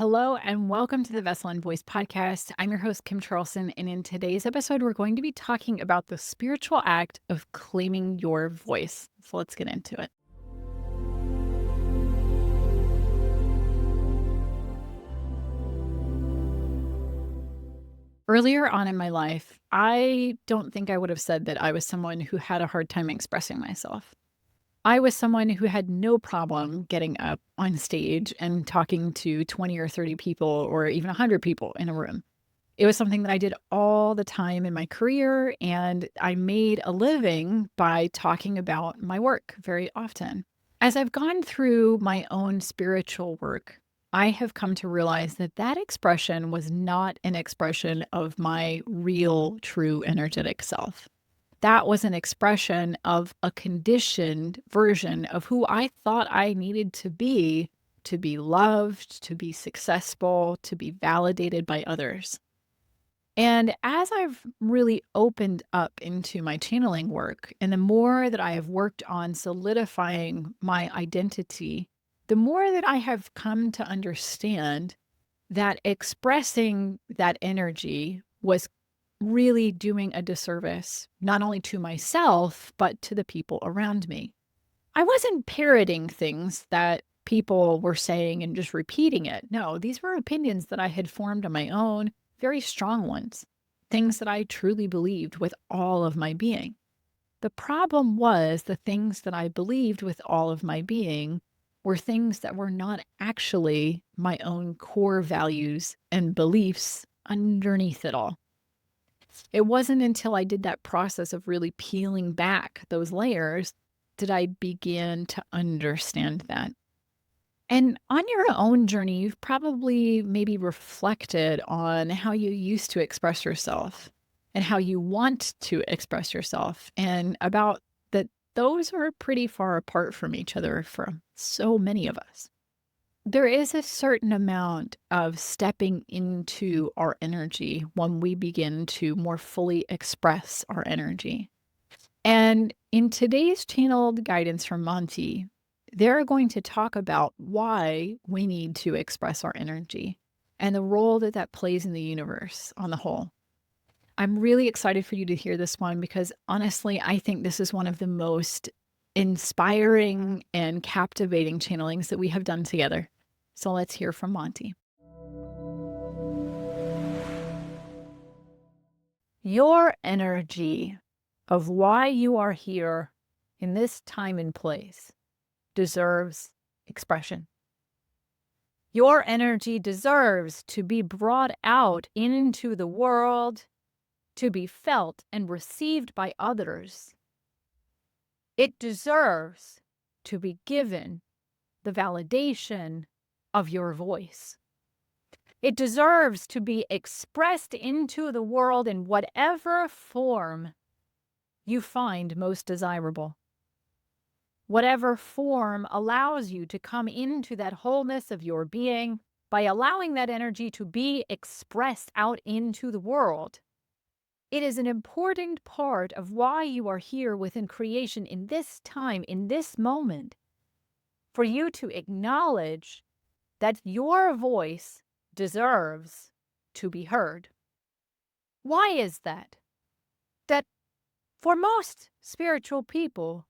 Hello and welcome to the Vessel and Voice podcast. I'm your host, Kim Charleston, and in today's episode, we're going to be talking about the spiritual act of claiming your voice. So let's get into it. Earlier on in my life, I don't think I would have said that I was someone who had a hard time expressing myself. I was someone who had no problem getting up on stage and talking to 20 or 30 people or even 100 people in a room. It was something that I did all the time in my career, and I made a living by talking about my work very often. As I've gone through my own spiritual work, I have come to realize that that expression was not an expression of my real, true energetic self. That was an expression of a conditioned version of who I thought I needed to be loved, to be successful, to be validated by others. And as I've really opened up into my channeling work, and the more that I have worked on solidifying my identity, the more that I have come to understand that expressing that energy was really doing a disservice, not only to myself, but to the people around me. I wasn't parroting things that people were saying and just repeating it. No, these were opinions that I had formed on my own, very strong ones, things that I truly believed with all of my being. The problem was the things that I believed with all of my being were things that were not actually my own core values and beliefs underneath it all. It wasn't until I did that process of really peeling back those layers did I begin to understand that. And on your own journey, you've probably maybe reflected on how you used to express yourself and how you want to express yourself, and about that those are pretty far apart from each other for so many of us. There is a certain amount of stepping into our energy when we begin to more fully express our energy. And in today's channeled guidance from Monty, they're going to talk about why we need to express our energy and the role that that plays in the universe on the whole. I'm really excited for you to hear this one because honestly, I think this is one of the most inspiring and captivating channelings that we have done together. So let's hear from Monty. Your energy of why you are here in this time and place deserves expression. Your energy deserves to be brought out into the world, to be felt and received by others. It deserves to be given the validation of your voice. It deserves to be expressed into the world in whatever form you find most desirable. Whatever form allows you to come into that wholeness of your being by allowing that energy to be expressed out into the world. It is an important part of why you are here within creation in this time, in this moment, for you to acknowledge that your voice deserves to be heard. Why is that? That for most spiritual people,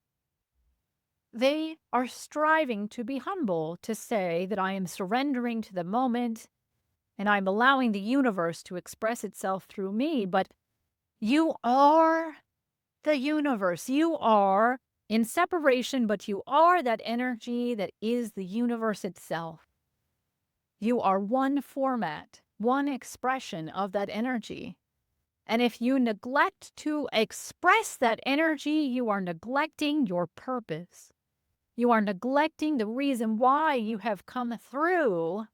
they are striving to be humble, to say that I am surrendering to the moment and I'm allowing the universe to express itself through me. But you are the universe. You are in separation, but you are that energy that is the universe itself. You are one format, one expression of that energy. And if you neglect to express that energy, you are neglecting your purpose. You are neglecting the reason why you have come through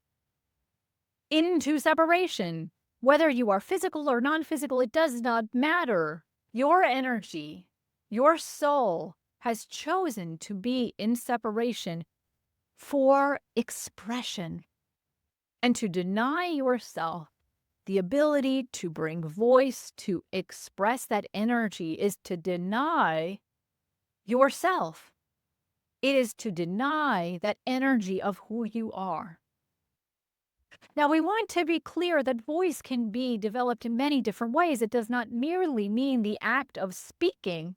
into separation. Whether you are physical or non-physical, it does not matter. Your energy, your soul has chosen to be in separation for expression. And to deny yourself the ability to bring voice, to express that energy, is to deny yourself. It is to deny that energy of who you are. Now, we want to be clear that voice can be developed in many different ways. It does not merely mean the act of speaking,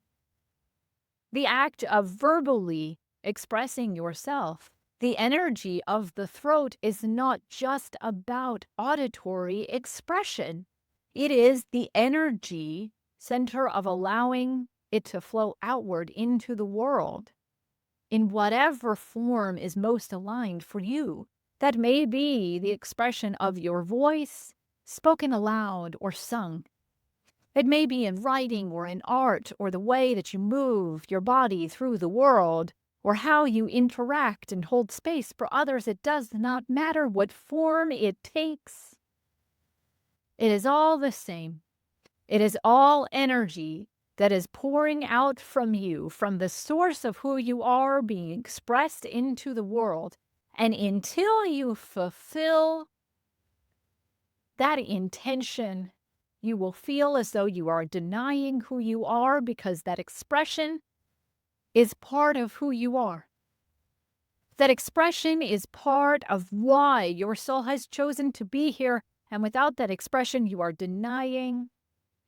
the act of verbally expressing yourself. The energy of the throat is not just about auditory expression. It is the energy center of allowing it to flow outward into the world in whatever form is most aligned for you. That may be the expression of your voice, spoken aloud or sung. It may be in writing or in art or the way that you move your body through the world or how you interact and hold space for others. It does not matter what form it takes. It is all the same. It is all energy that is pouring out from you, from the source of who you are being expressed into the world. And until you fulfill that intention, you will feel as though you are denying who you are because that expression is part of who you are. That expression is part of why your soul has chosen to be here. And without that expression, you are denying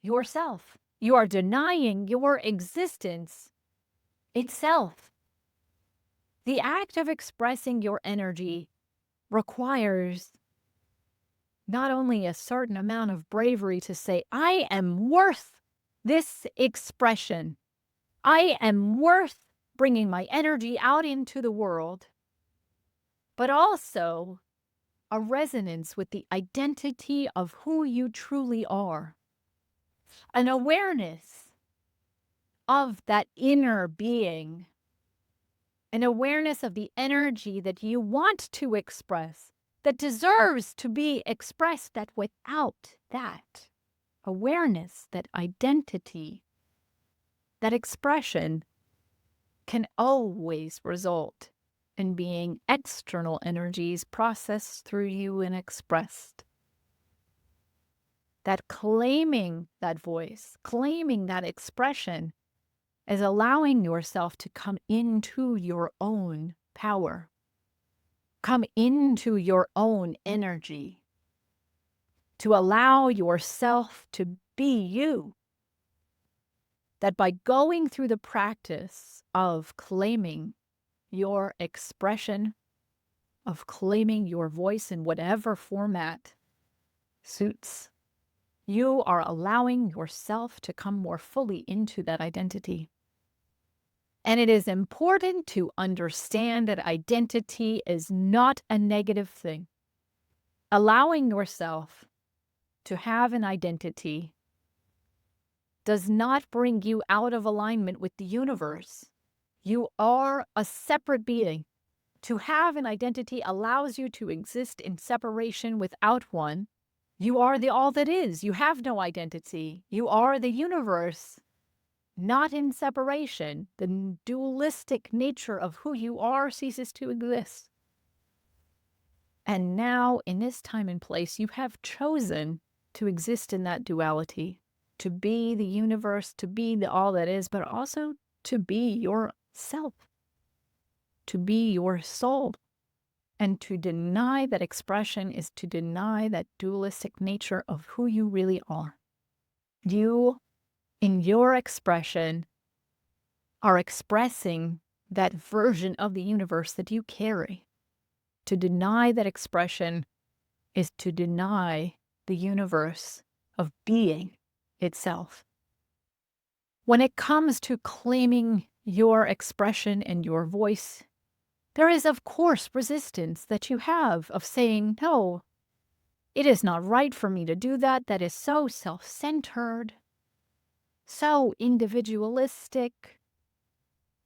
yourself. You are denying your existence itself. The act of expressing your energy requires not only a certain amount of bravery to say, I am worth this expression. I am worth bringing my energy out into the world, but also a resonance with the identity of who you truly are, an awareness of that inner being, an awareness of the energy that you want to express, that deserves to be expressed, that without that awareness, that identity, that expression can always result in being external energies processed through you and expressed. That claiming that voice, claiming that expression, is allowing yourself to come into your own power, come into your own energy, to allow yourself to be you. That by going through the practice of claiming your expression, of claiming your voice in whatever format suits, you are allowing yourself to come more fully into that identity. And it is important to understand that identity is not a negative thing. Allowing yourself to have an identity does not bring you out of alignment with the universe. You are a separate being. To have an identity allows you to exist in separation without one. You are the all that is. You have no identity. You are the universe, not in separation. The dualistic nature of who you are ceases to exist. And now, in this time and place, you have chosen to exist in that duality, to be the universe, to be the all that is, but also to be yourself, to be your soul. And to deny that expression is to deny that dualistic nature of who you really are. You, in your expression, are expressing that version of the universe that you carry. To deny that expression is to deny the universe of being itself. When it comes to claiming your expression and your voice, there is, of course, resistance that you have of saying, no, it is not right for me to do that. That is so self-centered, so individualistic,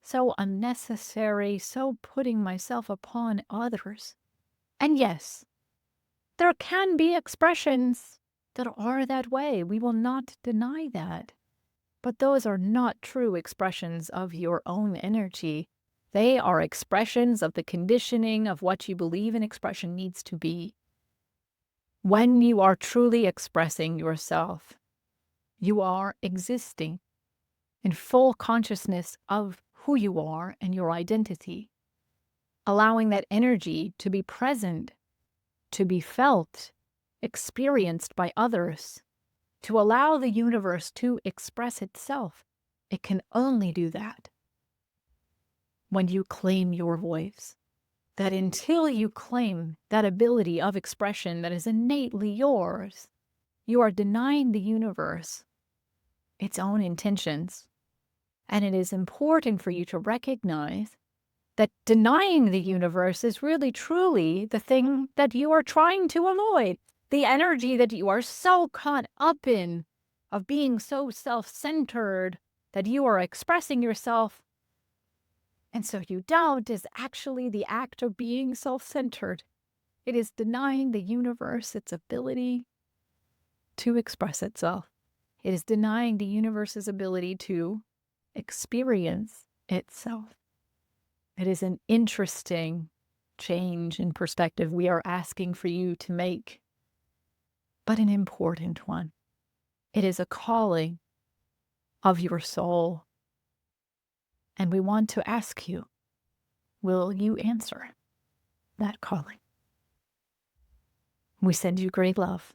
so unnecessary, so putting myself upon others. And yes, there can be expressions that are that way. We will not deny that. But those are not true expressions of your own energy. They are expressions of the conditioning of what you believe an expression needs to be. When you are truly expressing yourself, you are existing in full consciousness of who you are and your identity, allowing that energy to be present to be felt, experienced by others, to allow the universe to express itself. It can only do that when you claim your voice. That until you claim that ability of expression that is innately yours, you are denying the universe its own intentions. And it is important for you to recognize that denying the universe is really truly the thing that you are trying to avoid. The energy that you are so caught up in, of being so self-centered, that you are expressing yourself, and so you don't, is actually the act of being self-centered. It is denying the universe its ability to express itself. It is denying the universe's ability to experience itself. It is an interesting change in perspective we are asking for you to make, but an important one. It is a calling of your soul. And we want to ask you, will you answer that calling? We send you great love.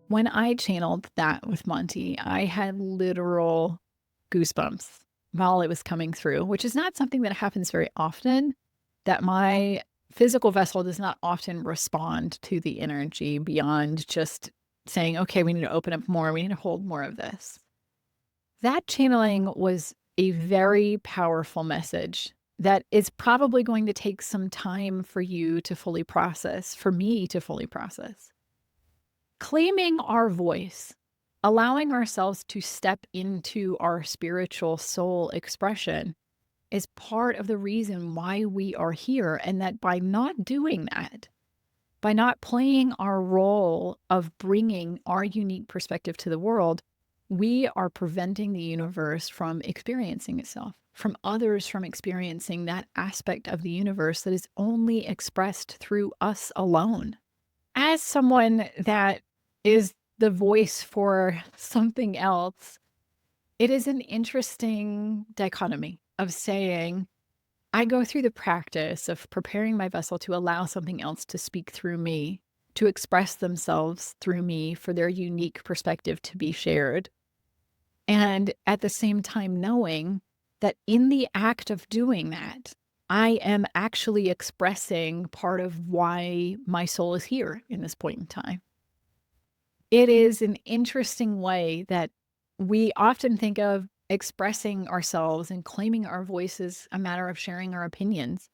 When I channeled that with Monty, I had literal goosebumps while it was coming through, which is not something that happens very often, that my physical vessel does not often respond to the energy beyond just saying, okay, we need to open up more, we need to hold more of this. That channeling was a very powerful message that is probably going to take some time for you to fully process, for me to fully process. Claiming our voice, allowing ourselves to step into our spiritual soul expression is part of the reason why we are here. And that by not doing that, by not playing our role of bringing our unique perspective to the world, we are preventing the universe from experiencing itself, from others from experiencing that aspect of the universe that is only expressed through us alone. As someone that is the voice for something else, it is an interesting dichotomy of saying, I go through the practice of preparing my vessel to allow something else to speak through me, to express themselves through me for their unique perspective to be shared. And at the same time, knowing that in the act of doing that, I am actually expressing part of why my soul is here in this point in time. It is an interesting way that we often think of expressing ourselves and claiming our voice as a matter of sharing our opinions.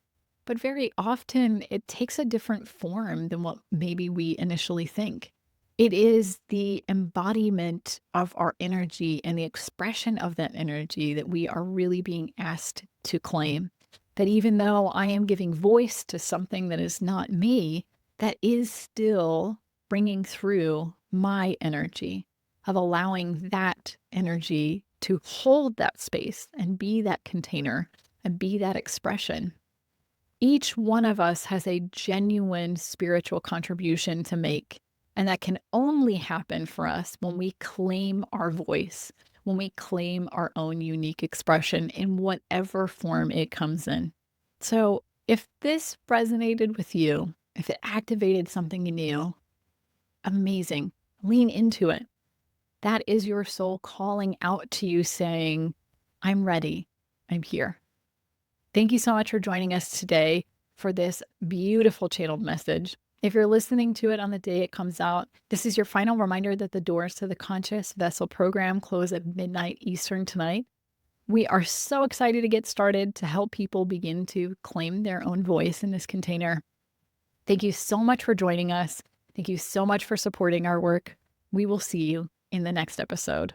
But very often it takes a different form than what maybe we initially think. It is the embodiment of our energy and the expression of that energy that we are really being asked to claim. That even though I am giving voice to something that is not me, that is still bringing through my energy, of allowing that energy to hold that space and be that container and be that expression. Each one of us has a genuine spiritual contribution to make, and that can only happen for us when we claim our voice, when we claim our own unique expression in whatever form it comes in. So if this resonated with you, if it activated something in you, amazing. Lean into it. That is your soul calling out to you saying, I'm ready. I'm here. Thank you so much for joining us today for this beautiful channeled message. If you're listening to it on the day it comes out, this is your final reminder that the doors to the Conscious Vessel program close at midnight Eastern tonight. We are so excited to get started to help people begin to claim their own voice in this container. Thank you so much for joining us. Thank you so much for supporting our work. We will see you in the next episode.